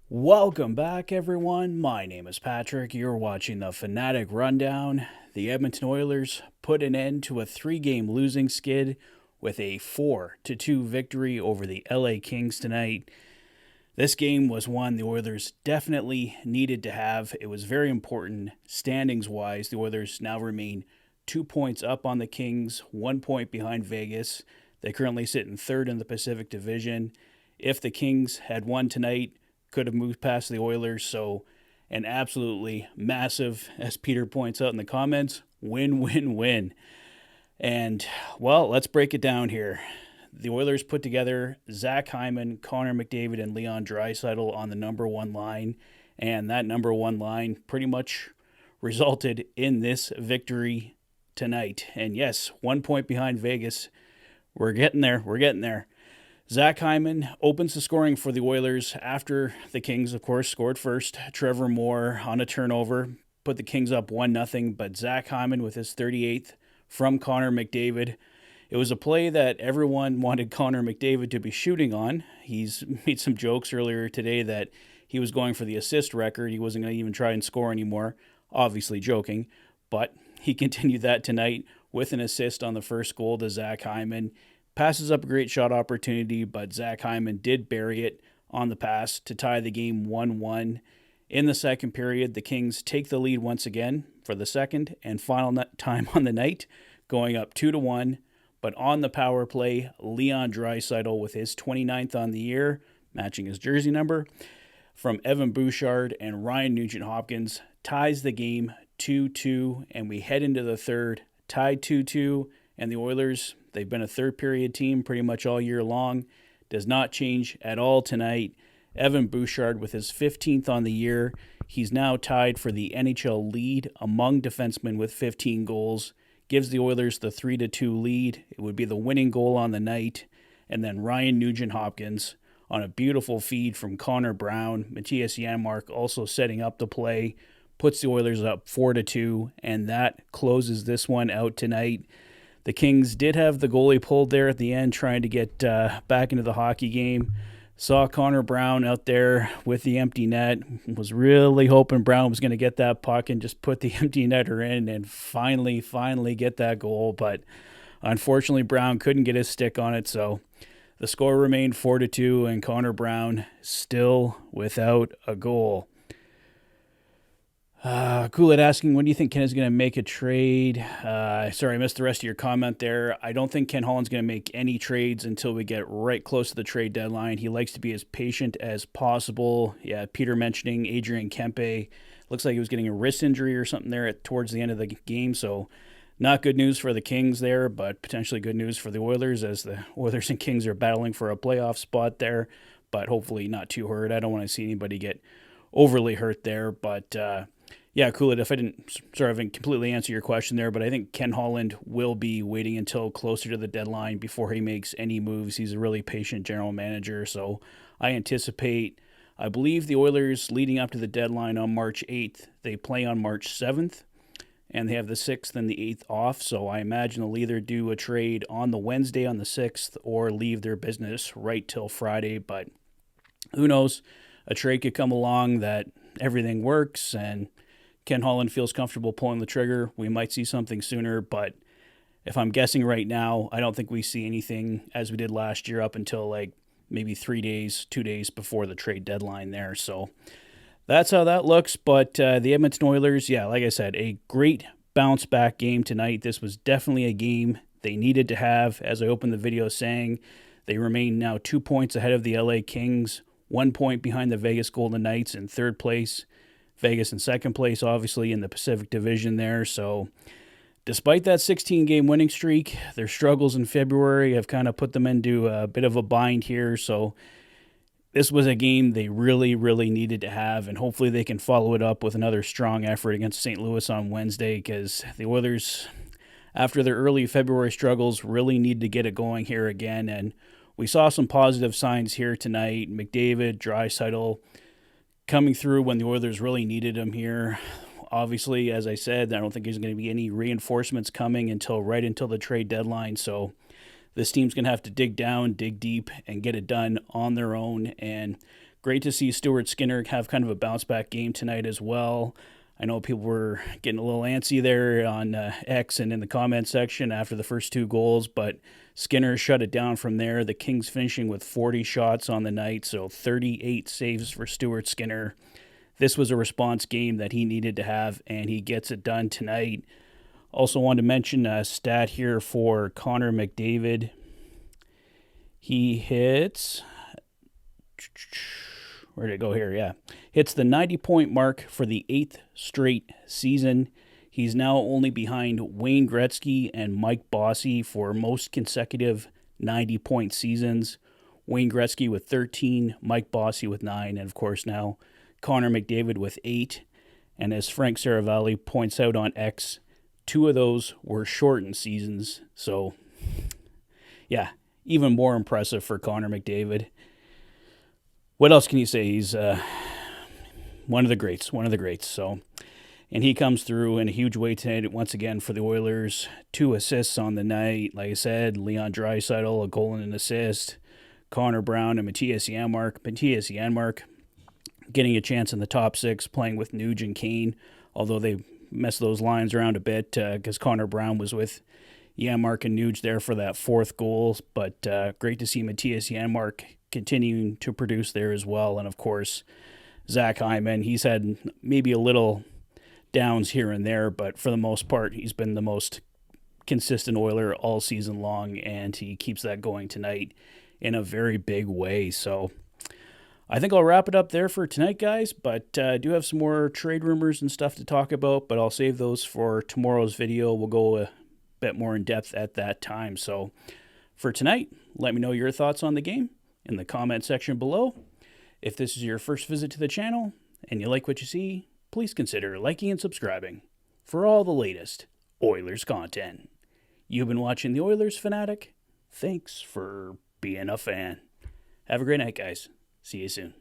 Welcome back, everyone. My name is Patrick. You're watching the Fanatic Rundown. The Edmonton Oilers put an end to a three-game losing skid with a 4-2 victory over the LA Kings tonight. This game was one the Oilers definitely needed to have. It was very important standings-wise. The Oilers now remain 2 points up on the Kings, 1 point behind Vegas. They currently sit in third in the Pacific Division. If the Kings had won tonight, could have moved past the Oilers. So an absolutely massive, as Peter points out in the comments, win. And, well, let's break it down here. The Oilers put together Zach Hyman, Connor McDavid, and Leon Draisaitl on the number one line. And that number one line pretty much resulted in this victory tonight. And yes, 1 point behind Vegas. We're getting there. Zach Hyman opens the scoring for the Oilers after the Kings, of course, scored first. Trevor Moore on a turnover put the Kings up 1-0, but Zach Hyman with his 38th from Connor McDavid. It was a play that everyone wanted Connor McDavid to be shooting on. He's made some jokes earlier today that he was going for the assist record. He wasn't going to even try and score anymore. Obviously joking, but he continued that tonight with an assist on the first goal to Zach Hyman. Passes up a great shot opportunity, but Zach Hyman did bury it on the pass to tie the game 1-1. In the second period, the Kings take the lead once again for the second and final time on the night, going up 2-1. But on the power play, Leon Draisaitl with his 29th on the year, matching his jersey number, from Evan Bouchard and Ryan Nugent-Hopkins, ties the game 2-2, and we head into the third, tied 2-2, and the Oilers, they've been a third period team pretty much all year long. Does not change at all tonight. Evan Bouchard with his 15th on the year. He's now tied for the NHL lead among defensemen with 15 goals. Gives the Oilers the 3-2 lead. It would be the winning goal on the night. And then Ryan Nugent-Hopkins on a beautiful feed from Connor Brown. Matthias Janmark also setting up the play. Puts the Oilers up 4-2. And that closes this one out tonight. The Kings did have the goalie pulled there at the end, trying to get back into the hockey game. Saw Connor Brown out there with the empty net. Was really hoping Brown was going to get that puck and just put the empty netter in and finally get that goal. But unfortunately, Brown couldn't get his stick on it. So the score remained 4-2, and Connor Brown still without a goal. Kool-Aid asking, when do you think Ken is going to make a trade? Sorry, I missed the rest of your comment there. I don't think Ken Holland's going to make any trades until we get right close to the trade deadline. He likes to be as patient as possible. Yeah, Peter mentioning Adrian Kempe. Looks like he was getting a wrist injury or something there towards the end of the game, so not good news for the Kings there, but potentially good news for the Oilers as the Oilers and Kings are battling for a playoff spot there, but hopefully not too hurt. I don't want to see anybody get overly hurt there, but yeah, Kool-Aid, if I didn't completely answer your question there, but I think Ken Holland will be waiting until closer to the deadline before he makes any moves. He's a really patient general manager, so I believe the Oilers leading up to the deadline on March 8th, they play on March 7th, and they have the 6th and the 8th off, so I imagine they'll either do a trade on the Wednesday on the 6th or leave their business right till Friday, but who knows? A trade could come along that everything works and Ken Holland feels comfortable pulling the trigger. We might see something sooner, but if I'm guessing right now, I don't think we see anything as we did last year up until like maybe 2 days before the trade deadline there. So that's how that looks. But the Edmonton Oilers, yeah, like I said, a great bounce back game tonight. This was definitely a game they needed to have. As I opened the video saying, they remain now 2 points ahead of the LA Kings, 1 point behind the Vegas Golden Knights in third place. Vegas in second place, obviously, in the Pacific Division there. So despite that 16-game winning streak, their struggles in February have kind of put them into a bit of a bind here. So this was a game they really needed to have, and hopefully they can follow it up with another strong effort against St. Louis on Wednesday, because the Oilers, after their early February struggles, really need to get it going here again. And we saw some positive signs here tonight. McDavid, Draisaitl coming through when the Oilers really needed him here. Obviously, as I said, I don't think there's going to be any reinforcements coming until the trade deadline. So this team's going to have to dig deep, and get it done on their own. And great to see Stuart Skinner have kind of a bounce-back game tonight as well. I know people were getting a little antsy there on X and in the comment section after the first 2 goals, but Skinner shut it down from there. The Kings finishing with 40 shots on the night, so 38 saves for Stuart Skinner. This was a response game that he needed to have, and he gets it done tonight. Also wanted to mention a stat here for Connor McDavid. He hits... Where did it go here? Yeah. Hits the 90-point mark for the 8th straight season. He's now only behind Wayne Gretzky and Mike Bossy for most consecutive 90-point seasons. Wayne Gretzky with 13, Mike Bossy with 9, and of course now Connor McDavid with 8. And as Frank Saravalli points out on X, 2 of those were shortened seasons. So, yeah, even more impressive for Connor McDavid. What else can you say? He's one of the greats. So, and he comes through in a huge way tonight once again for the Oilers. 2 assists on the night. Like I said, Leon Draisaitl, a goal and an assist. Connor Brown and Mattias Janmark getting a chance in the top 6, playing with Nuge and Kane, although they messed those lines around a bit because Connor Brown was with Janmark and Nuge there for that 4th goal. But great to see Mattias Janmark continuing to produce there as well. And of course, Zach Hyman, he's had maybe a little downs here and there, but for the most part, he's been the most consistent Oiler all season long, and he keeps that going tonight in a very big way. So I think I'll wrap it up there for tonight, guys, but I do have some more trade rumors and stuff to talk about, but I'll save those for tomorrow's video. We'll go a bit more in depth at that time. So for tonight, let me know your thoughts on the game in the comment section below. If this is your first visit to the channel and you like what you see, please consider liking and subscribing for all the latest Oilers content. You've been watching the Oilers Fanatic. Thanks for being a fan. Have a great night, guys. See you soon.